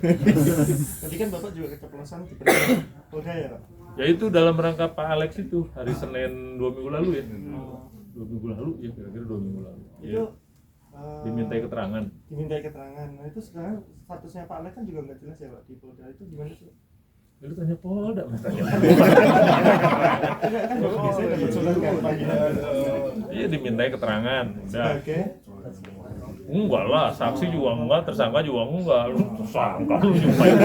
Tadi kan Bapak juga keceplosan diperiksa Polda ya Pak? Ya itu dalam rangka Pak Alex itu hari Senin 2 minggu lalu ya. 2 minggu lalu ya, kira-kira 2 minggu lalu. Itu Dimintai keterangan. dimintai keterangan. Nah itu sekarang statusnya Pak Alex kan juga nggak jelas ya Pak di Polda, itu gimana sih? Lu tanya Polda, tanya. Kan Bapak biasanya dapat surat kan panggilan. Iya dimintai keterangan. Udah. Oke. Enggak lah, saksi juga enggak, tersangka juga enggak. Lu tersangka lu nyumpain.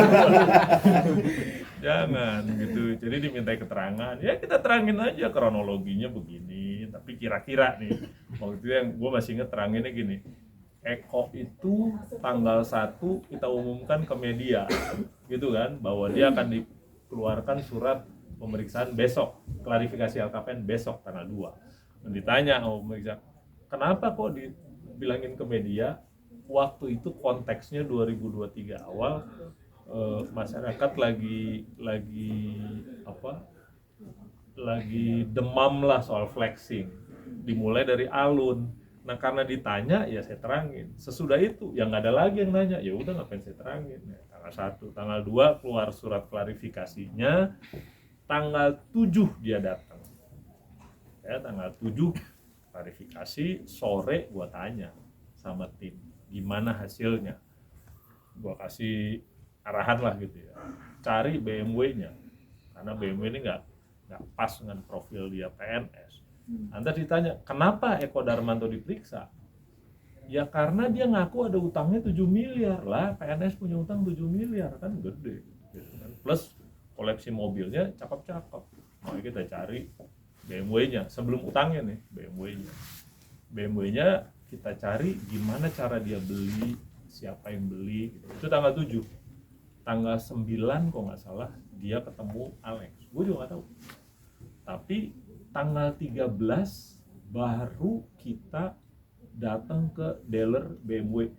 Jangan gitu. Jadi dimintai keterangan. Ya kita terangin aja kronologinya begini, tapi kira-kira nih. Waktu itu yang gue masih inget teranginnya gini. Eko itu tanggal 1 kita umumkan ke media. Gitu kan, bahwa dia akan dikeluarkan surat pemeriksaan besok, klarifikasi LKPN besok tanggal 2. Dan ditanya sama pemeriksa, kenapa kok dibilangin ke media? Waktu itu konteksnya 2023 awal, masyarakat lagi demam lah soal flexing, dimulai dari alun. Nah karena ditanya ya saya terangin. Sesudah itu yang nggak ada lagi yang nanya, ya udah ngapain saya terangin. Ya, tanggal 1, tanggal 2 keluar surat klarifikasinya, tanggal 7 dia datang. Ya tanggal 7 klarifikasi, sore gua tanya sama tim gimana hasilnya, gua kasih arahan lah gitu ya, cari BMW-nya karena BMW ini nggak pas dengan profil dia PNS. Anda ditanya kenapa Eko Darmanto diperiksa, ya karena dia ngaku ada utangnya 7 miliar lah, PNS punya utang 7 miliar kan gede gitu kan. Plus koleksi mobilnya cakep-cakep, makanya kita cari BMW-nya sebelum utangnya nih. BMW-nya kita cari gimana cara dia beli, siapa yang beli gitu. Itu tanggal 7. Tanggal 9 kok nggak salah dia ketemu Alex, gue juga nggak tahu. Tapi tanggal 13 baru kita datang ke dealer BMW.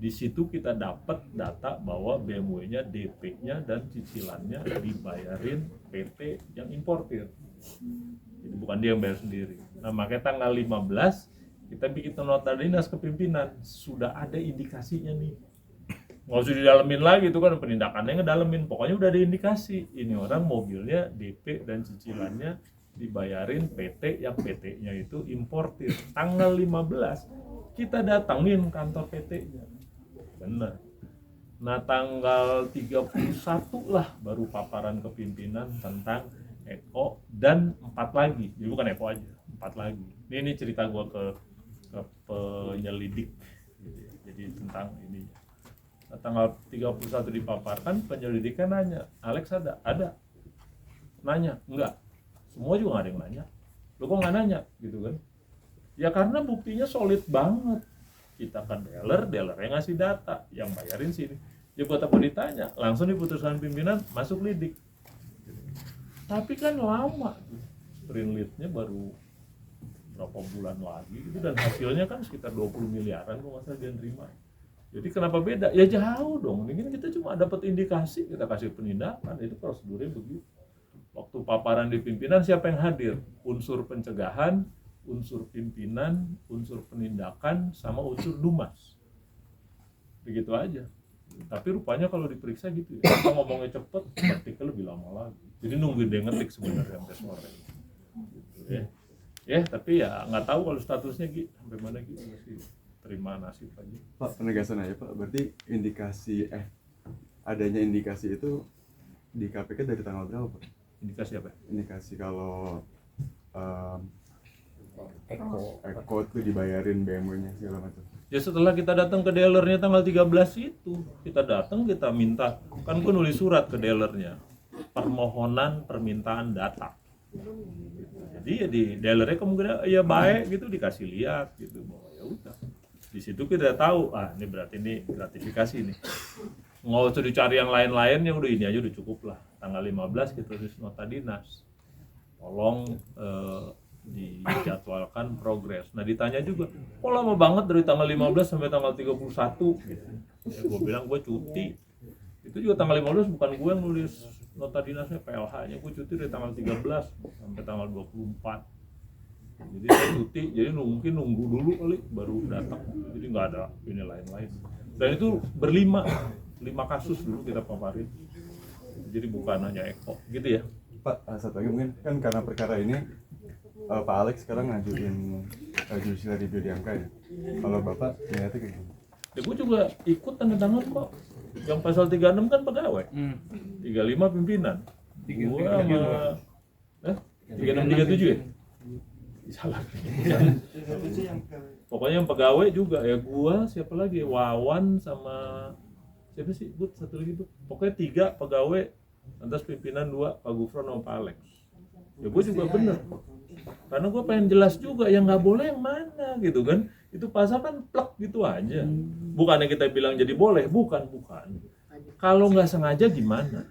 Di situ kita dapat data bahwa BMW-nya DP-nya dan cicilannya dibayarin PT yang importir. Jadi bukan dia yang bayar sendiri. Nah makanya tanggal 15 kita bikin nota dinas ke pimpinan, sudah ada indikasinya nih. Nggak usah didalemin lagi, itu kan penindakannya ngedalemin. Pokoknya udah ada indikasi, ini orang mobilnya DP dan cicilannya dibayarin PT yang PT-nya itu importir. Tanggal 15 kita datangin kantor PT-nya. Benar. Nah tanggal 31 lah baru paparan ke pimpinan tentang Eko dan 4 lagi. Jadi bukan Eko aja, 4 lagi. Ini cerita gua ke penyelidik gitu ya. Jadi tentang ini. Nah, tanggal 31 dipaparkan, penyelidikan nanya, Alex ada? Ada. Nanya? Enggak. Semua juga nggak ada yang nanya. Lo kok nggak nanya? Gitu kan. Ya karena buktinya solid banget. Kita kan dealernya ngasih data, yang bayarin sini. Ya buat apa ditanya? Langsung diputuskan pimpinan, masuk lidik. Tapi kan lama tuh. Sprint lead-nya baru berapa bulan lagi gitu, dan hasilnya kan sekitar 20 miliaran kalau nggak salah dia nerima. Jadi kenapa beda? Ya jauh dong. Mungkin kita cuma dapat indikasi, kita kasih penindakan. Itu prosedurnya begitu. Waktu paparan di pimpinan siapa yang hadir? Unsur pencegahan, unsur pimpinan, unsur penindakan, sama unsur dumas. Begitu aja. Tapi rupanya kalau diperiksa gitu ya, kita ngomongnya cepet, artikel lebih lama lagi. Jadi nungguin dia ngetik sebenarnya sampai sore. Gitu ya. Ya, tapi ya nggak tahu kalau statusnya gitu sampai mana gitu, masih terima nasib aja. Pak, penegasan aja Pak, berarti adanya indikasi itu di KPK dari tanggal berapa Pak? Indikasi apa? Indikasi kalau Eko itu dibayarin BMW-nya segala macam. Ya setelah kita datang ke dealernya tanggal 13 itu, kita datang, kita minta, kan gue nulis surat ke dealernya, permohonan permintaan data. Jadi ya di dealernya kemungkinan ya baik gitu, dikasih lihat gitu, bahwa ya udah. Di situ kita tahu, ini berarti ini gratifikasi nih. Nggak usah dicari yang lain-lain, yang udah ini aja udah cukup lah. Tanggal 15 kita tulis nota dinas. Tolong dijadwalkan progres. Nah ditanya juga, kok lama banget dari tanggal 15 sampai tanggal 31 gitu. Ya gue bilang gue cuti. Itu juga tanggal 15 bukan gue yang nulis nota dinasnya, PLH-nya gue cuti dari tanggal 13 sampai tanggal 24. Jadi saya cuti, jadi mungkin nunggu dulu kali baru datang. Jadi nggak ada ini lain-lain. Dan itu berlima. 5 kasus dulu kita paparin. Jadi bukan hanya Eko gitu ya. Pak, satu lagi mungkin kan karena perkara ini Pak Alex sekarang ngajuin judicial review di MK ya. Kalau Bapak melihatnya kayak gimana? Ya gue juga ikut tanda tangan kok. Yang pasal 36 kan pegawai. 35 pimpinan. Gue sama 36 37 ya? Salah. Itu sih yang Pokoknya yang pegawai juga ya gua, siapa lagi? Wawan sama siapa sih? But satu lagi tuh. Pokoknya 3 pegawai, lantas pimpinan 2, Pak Gufron sama Pak Alex. Ya gua juga bener. Karena gua pengen jelas juga yang nggak boleh yang mana gitu kan. Itu pasal kan plek gitu aja. Bukannya kita bilang jadi boleh, bukan. Kalau nggak sengaja gimana?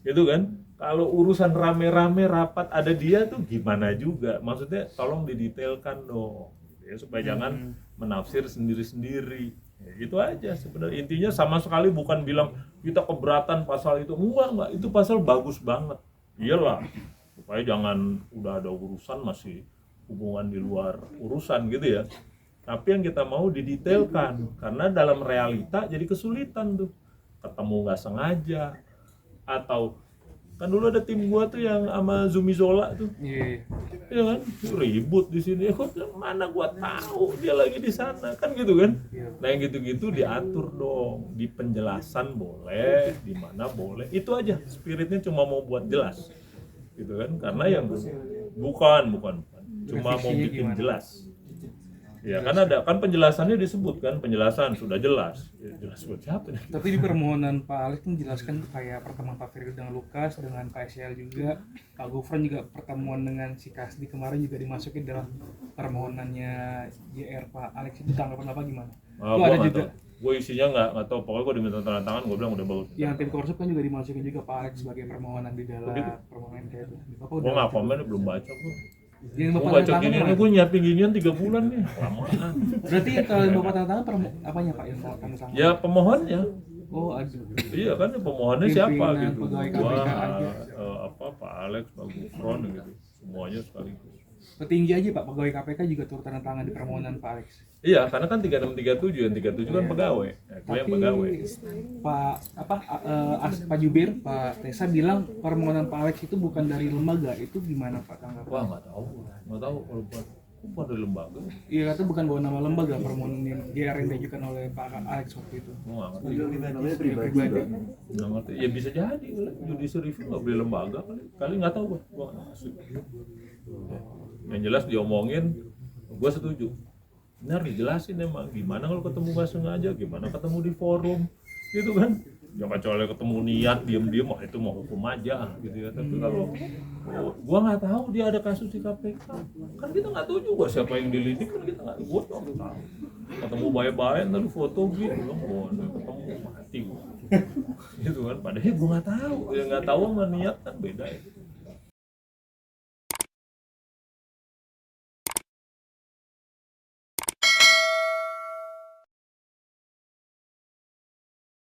Gitu kan? Kalau urusan rame-rame rapat ada dia tuh gimana juga? Maksudnya tolong didetailkan dong. Ya, supaya jangan menafsir sendiri-sendiri. Ya, itu aja sebenarnya. Intinya sama sekali bukan bilang kita keberatan pasal itu. Enggak, itu pasal bagus banget. Iyalah. Supaya jangan udah ada urusan masih hubungan di luar urusan gitu ya. Tapi yang kita mau didetailkan karena dalam realita jadi kesulitan tuh. Ketemu nggak sengaja atau kan dulu ada tim gua tuh yang sama Zumi Zola tuh. Iya kan? Ribut di sini. Kok mana gua tahu dia lagi di sana kan gitu kan? Nah, yang gitu-gitu diatur dong. Di penjelasan boleh, di mana boleh. Itu aja. Spiritnya cuma mau buat jelas. Gitu kan? Karena yang bukan. Cuma mau bikin jelas. Ya kan ada kan penjelasannya disebut kan, penjelasan sudah jelas. Ya, jelas buat siapa nih? Tapi di permohonan Pak Alex tuh menjelaskan kayak pertemuan Pak Firly dengan Lukas, dengan Pak SL juga, Pak Gufron juga pertemuan dengan si Kasdi kemarin juga dimasukin dalam permohonannya JR Pak Alex. Itu tanggapan apa gimana? Itu ada juga. Gue isinya nggak tahu, pokoknya gue diminta tanda tangan, gue bilang udah bagus. Yang tim Korsup kan juga dimasukin juga Pak Alex sebagai permohonan di dalam permohonan kayak itu. Gue nggak komen, belum baca gue. Yang Gue Bapak baca tanda gini, tangan gue nyiapin ginian 3 bulan nih, lamaan. berarti kalau yang Bapak tanda tangan apanya Pak yang tanda tangan? Ya pemohonnya. Oh, ada. Iya kan, pemohonnya siapa Pimpinan gitu? pegawai Gua, KPK aja. Pak Alex, Pak Gufron gitu, semuanya sekaligus. Petinggi aja Pak, pegawai KPK juga turut tanda tangan di permohonan Pak Alex. Iya, karena kan 3637, yang 37 kan pegawai. Ya, gue yang pegawai. Pak Jubir, Pak Tesa bilang permohonan Pak Alex itu bukan dari lembaga, itu gimana Pak tanggapan? Wah, nggak tahu kalau bukan dari lembaga. Iya, kata bukan bawa nama lembaga permohonan yang JR yang diajukan oleh Pak Alex waktu itu. Gue nggak ngerti. namanya Pribadi. Nggak ngerti. Ya bisa jadi, judicial review nggak beli lembaga kali nggak tahu gue nggak masuk. Yang jelas diomongin, gue setuju. Ini harus dijelasin emang gimana kalau ketemu nggak sengaja, gimana ketemu di forum, gitu kan? Jangan kecuali ketemu niat diem-diem, itu mau hukum aja, gitu ya. Tapi kalau gua nggak tahu dia ada kasus di KPK, kan kita nggak tahu juga siapa yang dilidik, kan kita nggak, gua nggak tahu. Ketemu baik-baik, lalu foto gitu, ketemu mati gua. Gitu kan? Padahal gua nggak tahu, ya nggak tahu sama niat kan beda ya.